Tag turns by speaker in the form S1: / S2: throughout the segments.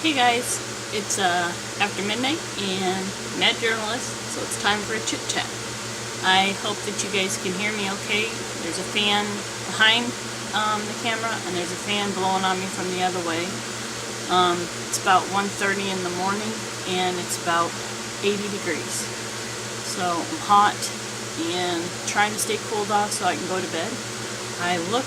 S1: Hey guys, it's after midnight and Madjournalist, so it's time for a chit chat. I hope that you guys can hear me okay. There's a fan behind the camera and there's a fan blowing on me from the other way. It's about 1:30 in the morning and it's about 80 degrees. So I'm hot and trying to stay cooled off so I can go to bed. I look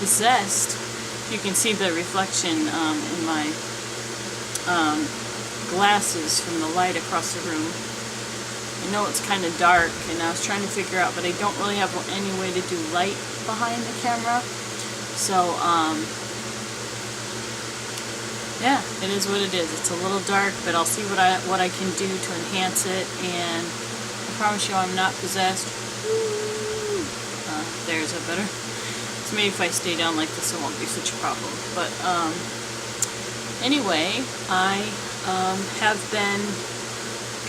S1: possessed. You can see the reflection in my glasses from the light across the room. I know it's kind of dark and I was trying to figure out, but I don't really have any way to do light behind the camera. So yeah, it is what it is. It's a little dark, but I'll see what I can do to enhance it, and I promise you I'm not possessed. There's a better. So maybe if I stay down like this it won't be such a problem. But anyway, I have been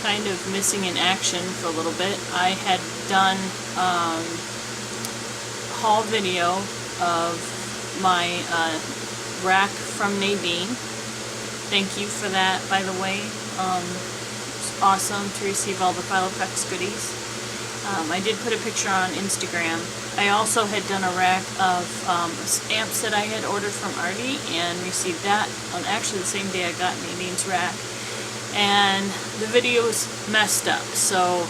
S1: kind of missing in action for a little bit. I had done a haul video of my rack from Nadine. Thank you for that, by the way. It's awesome to receive all the Philofaxy goodies. I did put a picture on Instagram. I also had done a rack of stamps that I had ordered from Artie and received that on actually the same day I got Nadine's rack. And the video's messed up, so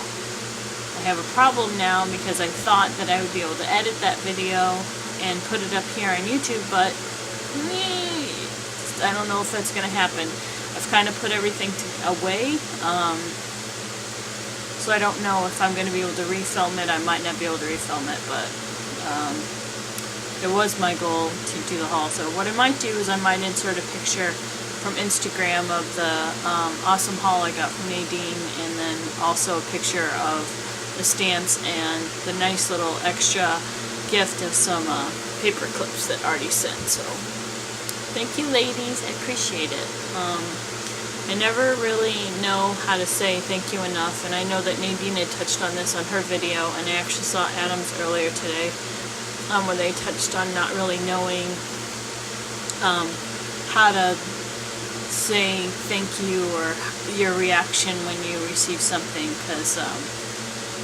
S1: I have a problem now because I thought that I would be able to edit that video and put it up here on YouTube, but I don't know if that's going to happen. I've kind of put everything away. So I don't know if I'm going to be able to refilm it. I might not be able to refilm it, but it was my goal to do the haul. So what I might do is I might insert a picture from Instagram of the awesome haul I got from Nadine, and then also a picture of the stamps and the nice little extra gift of some paper clips that Artie sent. So thank you, ladies. I appreciate it. I never really know how to say thank you enough, and I know that Nadine had touched on this on her video, and I actually saw Adam's earlier today, where they touched on not really knowing how to say thank you or your reaction when you receive something, because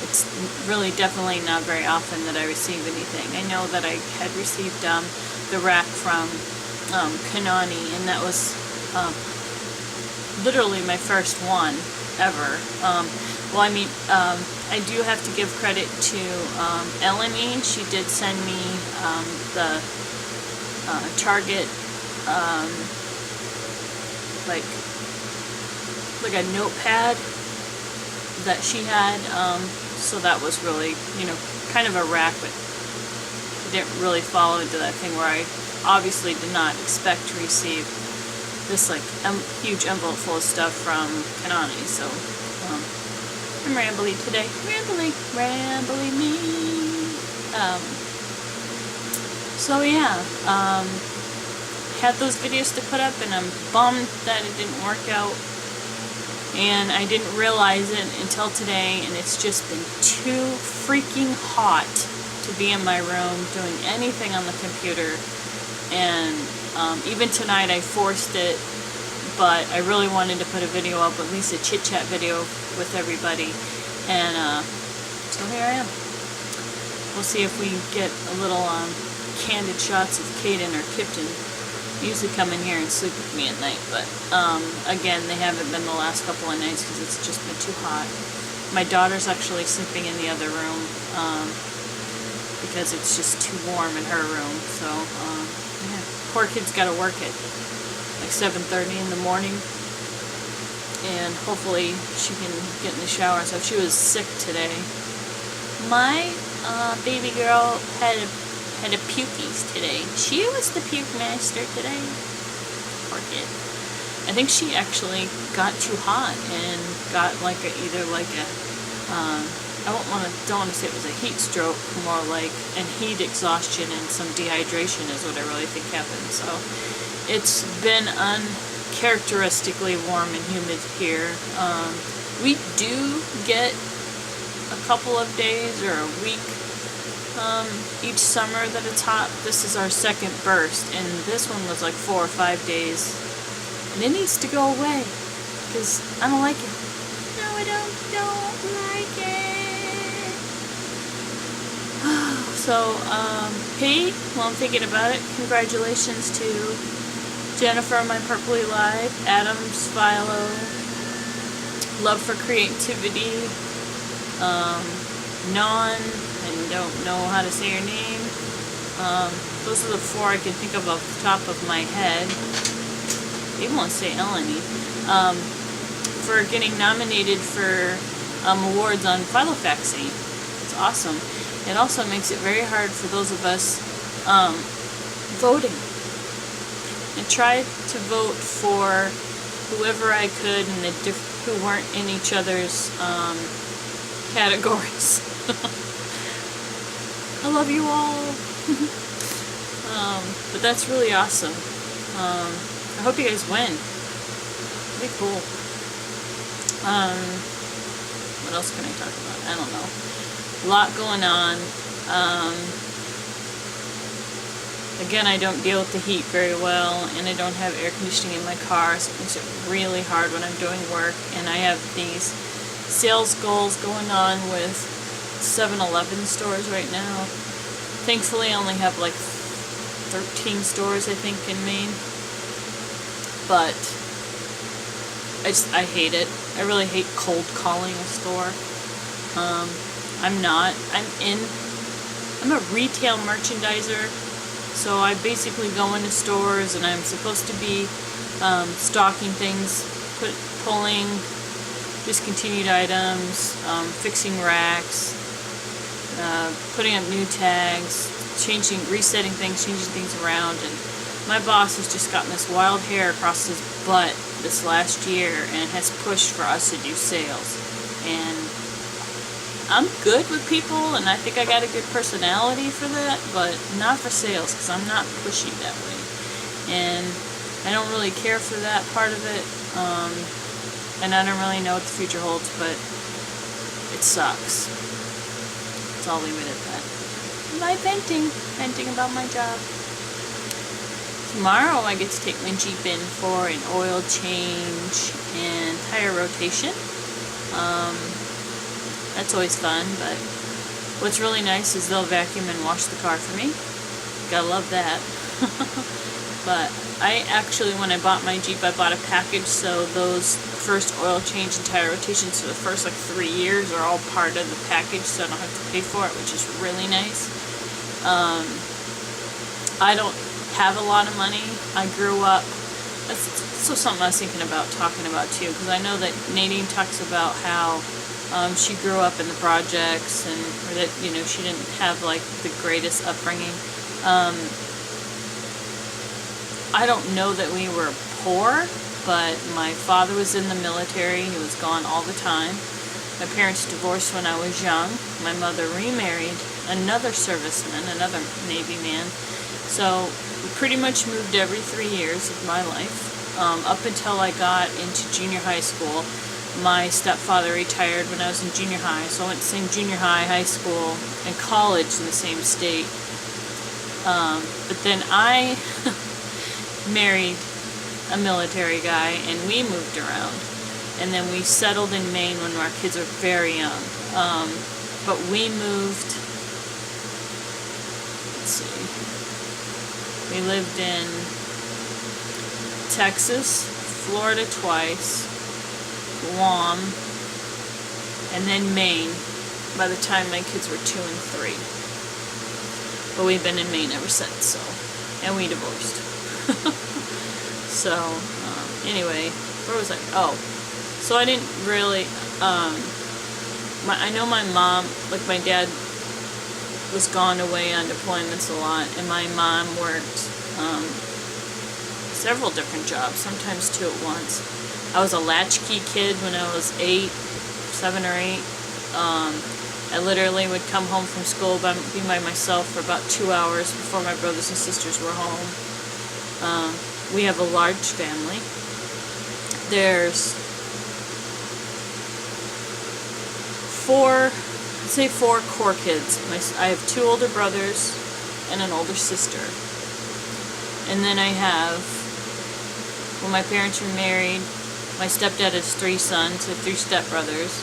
S1: it's really definitely not very often that I receive anything. I know that I had received the rack from Kanani, and that was literally my first one ever. Well, I mean, I do have to give credit to Eleni. She did send me the Target like a notepad that she had. So that was really, kind of a rack, but it didn't really fall into that thing where I obviously did not expect to receive this huge envelope full of stuff from Kanani. So I'm rambly today. Rambly me. So yeah, had those videos to put up, and I'm bummed that it didn't work out. And I didn't realize it until today, and it's just been too freaking hot to be in my room doing anything on the computer. And even tonight I forced it, but I really wanted to put a video up, at least a chit-chat video with everybody. And so here I am. We'll see if we get a little candid shots of Kaden or Kipton. They usually come in here and sleep with me at night, but again, they haven't been the last couple of nights because it's just been too hot. My daughter's actually sleeping in the other room because it's just too warm in her room. So yeah, poor kid's got to work at like 7:30 in the morning, and hopefully she can get in the shower and stuff. She was sick today. My baby girl had a pukies today. She was the puke master today. Poor kid. I think she actually got too hot and got either I don't want to say it was a heat stroke, more like an heat exhaustion and some dehydration is what I really think happened. So it's been uncharacteristically warm and humid here. We do get a couple of days or a week each summer that it's hot. This is our second burst, and this one was like 4 or 5 days. And it needs to go away, because I don't like it. No, I don't like it. So, hey, while I'm thinking about it, congratulations to Jennifer, Mypurplelylife, Adamsfilo, Love for Creativity, Non, and don't know how to say your name. Those are the 4 I can think of off the top of my head. I even want to say Eleni. For getting nominated for awards on Philofaxy. It's awesome. It also makes it very hard for those of us voting. I tried to vote for whoever I could and who weren't in each other's categories. I love you all. But that's really awesome. I hope you guys win. It'd be cool. What else can I talk about? I don't know. A lot going on. Again, I don't deal with the heat very well, and I don't have air conditioning in my car, so it makes it really hard when I'm doing work. And I have these sales goals going on with 7-Eleven stores right now. Thankfully, I only have like 13 stores, I think, in Maine. But I hate it. I really hate cold calling a store. I'm a retail merchandiser, so I basically go into stores and I'm supposed to be stocking things, pulling discontinued items, fixing racks, putting up new tags, resetting things, changing things around. And my boss has just gotten this wild hair across his butt this last year and has pushed for us to do sales. And I'm good with people, and I think I got a good personality for that, but not for sales, because I'm not pushy that way. And I don't really care for that part of it, and I don't really know what the future holds, but it sucks. So I'll leave it at that. My venting about my job. Tomorrow I get to take my Jeep in for an oil change and tire rotation. That's always fun, but what's really nice is they'll vacuum and wash the car for me. Gotta love that. But I actually, when I bought my Jeep, I bought a package, so those first oil change and tire rotations for the first like 3 years are all part of the package, so I don't have to pay for it, which is really nice. I don't have a lot of money. I grew up, that's something I was thinking about talking about too, because I know that Nadine talks about how she grew up in the projects, and or that, you know, she didn't have like the greatest upbringing. I don't know that we were poor, but my father was in the military. He was gone all the time. My parents divorced when I was young. My mother remarried another serviceman, another Navy man. So we pretty much moved every 3 years of my life, up until I got into junior high school. My stepfather retired when I was in junior high, so I went to the same junior high, high school, and college in the same state. But then I married a military guy, and we moved around. And then we settled in Maine when our kids were very young. But we moved, let's see, we lived in Texas, Florida twice, Guam, and then Maine by the time my kids were 2 and 3. But we've been in Maine ever since, so, and we divorced. So, anyway, where was I? Oh, so I didn't really, I know my mom, like my dad was gone away on deployments a lot, and my mom worked several different jobs, sometimes 2 at once. I was a latchkey kid when I was 7 or 8. I literally would come home from school, be by myself for about 2 hours before my brothers and sisters were home. We have a large family. There's 4 say 4 core kids. I have 2 older brothers and an older sister. And then I have, when my parents were married, my stepdad has 3 sons, so 3 stepbrothers.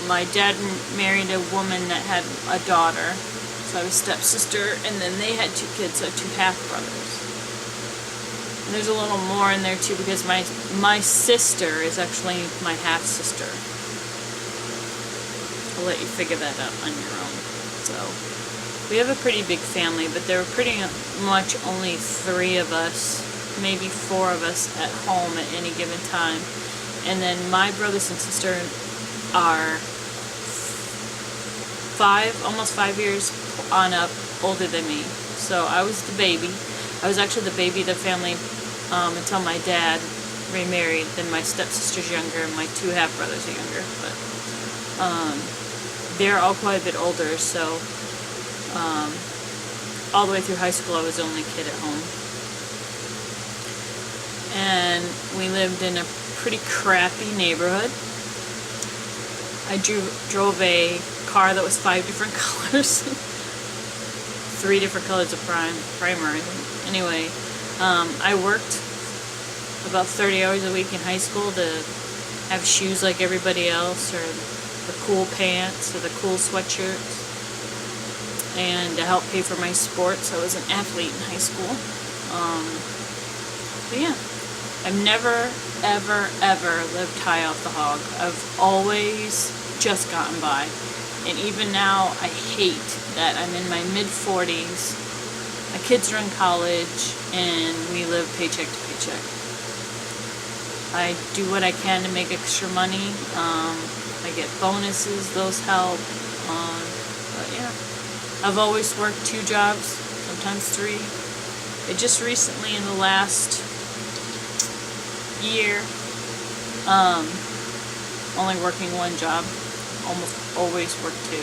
S1: My dad married a woman that had a daughter, so I have a stepsister, and then they had 2 kids, so 2 half-brothers. And there's a little more in there too, because my sister is actually my half-sister. I'll let you figure that out on your own. So, we have a pretty big family, but there were pretty much only 3 of us, maybe 4 of us at home at any given time. And then my brothers and sister are almost 5 years on up older than me. So I was the baby. I was actually the baby of the family until my dad remarried. Then my stepsister's younger and my 2 half-brothers are younger. But they're all quite a bit older, so all the way through high school I was the only kid at home. And we lived in a pretty crappy neighborhood. I drove a car that was 5 different colors. 3 different colors of primer, I think. Anyway, I worked about 30 hours a week in high school to have shoes like everybody else, or the cool pants, or the cool sweatshirts, and to help pay for my sports. I was an athlete in high school. But yeah, I've never, ever, ever lived high off the hog. I've always just gotten by. And even now, I hate that I'm in my mid-40s, my kids are in college, and we live paycheck to paycheck. I do what I can to make extra money. I get bonuses, those help. But yeah, I've always worked 2 jobs, sometimes 3. I just recently, in the last year, only working 1 job. Almost always work 2.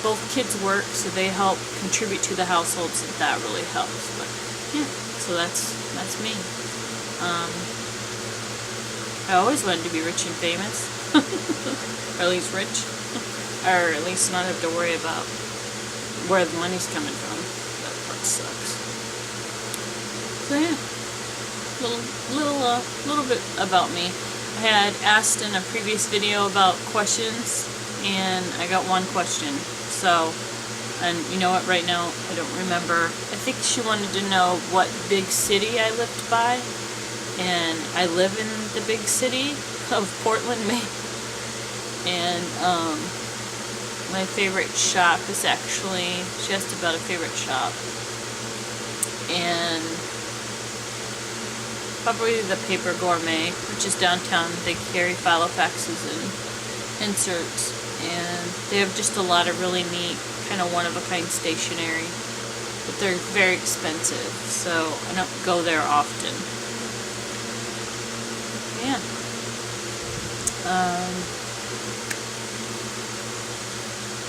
S1: Both kids work, so they help contribute to the household, so that really helps. But yeah, so that's me. I always wanted to be rich and famous, or at least rich, or at least not have to worry about where the money's coming from. That part sucks. So yeah, little bit about me. I had asked in a previous video about questions, and I got 1 question. So, and you know what, right now, I don't remember. I think she wanted to know what big city I lived by, and I live in the big city of Portland, Maine. And, my favorite shop is actually, she asked about a favorite shop, and probably the Paper Gourmet, which is downtown. They carry Philofaxes and inserts, and they have just a lot of really neat, kind of one-of-a-kind stationery, but they're very expensive, so I don't go there often. Yeah.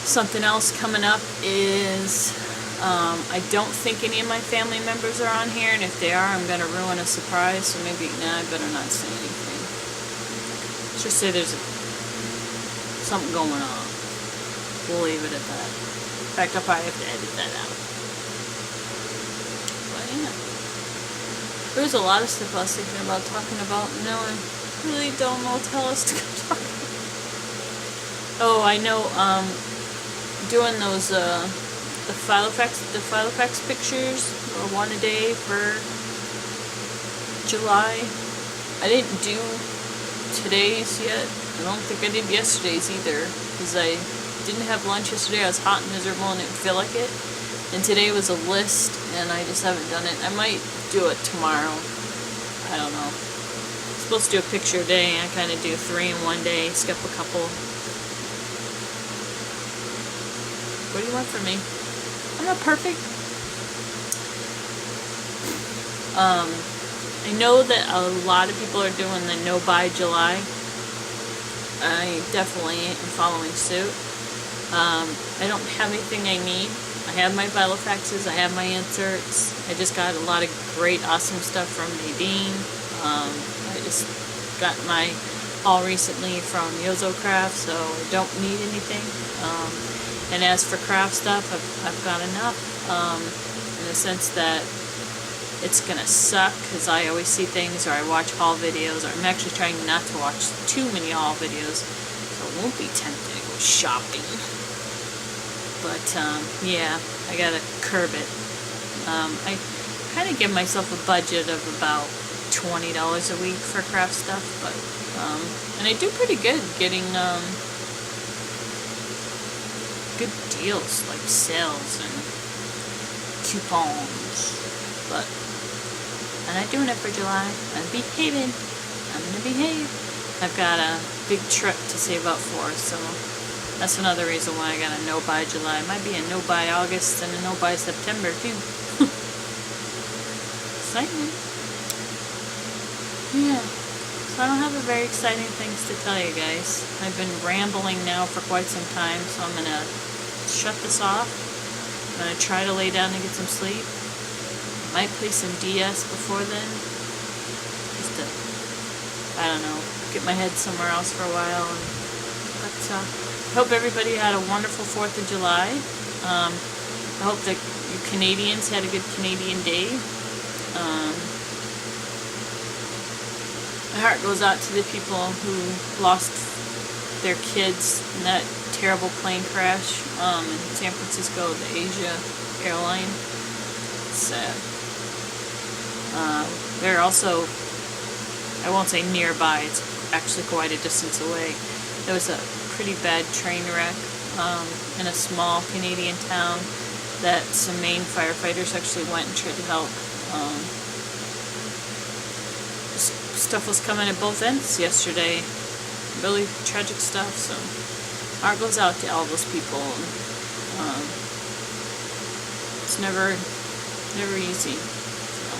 S1: Something else coming up is I don't think any of my family members are on here, and if they are, I'm going to ruin a surprise, so maybe, I better not say anything. Let's just say there's something going on. We'll leave it at that. In fact, I'll probably have to edit that out. But yeah. There's a lot of stuff I was thinking about talking about, and now I really don't know what the hell else to talk about. Oh, I know, doing those, the Philofax pictures, or 1 a day for July. I didn't do today's yet. I don't think I did yesterday's either, because I didn't have lunch yesterday. I was hot and miserable and didn't feel like it. And today was a list, and I just haven't done it. I might do it tomorrow. I don't know. I'm supposed to do a picture a day, and I kind of do 3 in 1 day, skip a couple. What do you want from me? I'm not perfect. I know that a lot of people are doing the no buy July. I definitely am following suit. I don't have anything I need. I have my Philofaxes, I have my inserts. I just got a lot of great, awesome stuff from Nadine. I just got my haul recently from Yozo Craft, so I don't need anything. And as for craft stuff, I've got enough, in the sense that it's gonna suck, because I always see things, or I watch haul videos, or I'm actually trying not to watch too many haul videos, so it won't be tempted to go shopping. But, yeah, I gotta curb it. I kind of give myself a budget of about $20 a week for craft stuff, but, and I do pretty good getting, good deals, like sales and coupons, but I'm not doing it for July. I'm behaving. I'm gonna behave. I've got a big trip to save up for, so that's another reason why I got a no buy July. It might be a no buy August and a no buy September too. Exciting. Yeah. So I don't have a very exciting things to tell you guys. I've been rambling now for quite some time, so I'm gonna shut this off. I'm gonna try to lay down and get some sleep. Might play some DS before then. Just to, I don't know, get my head somewhere else for a while. But I hope everybody had a wonderful 4th of July. I hope that you Canadians had a good Canadian Day. My heart goes out to the people who lost their kids in that terrible plane crash in San Francisco, the Asia airline. It's sad. They're also, I won't say nearby, it's actually quite a distance away. There was a pretty bad train wreck in a small Canadian town that some Maine firefighters actually went and tried to help. Stuff was coming at both ends yesterday. Really tragic stuff, so heart goes out to all those people. It's never easy. So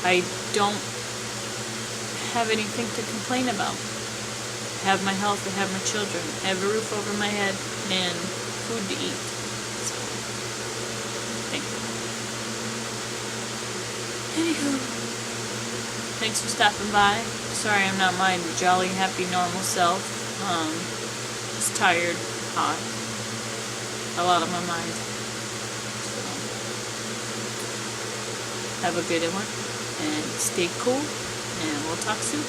S1: I don't have anything to complain about. I have my health, I have my children, I have a roof over my head, and food to eat. So, thank you. Anywho, thanks for stopping by. Sorry I'm not my jolly, happy, normal self. Just tired, hot, a lot on my mind. So, have a good one, and stay cool, and we'll talk soon.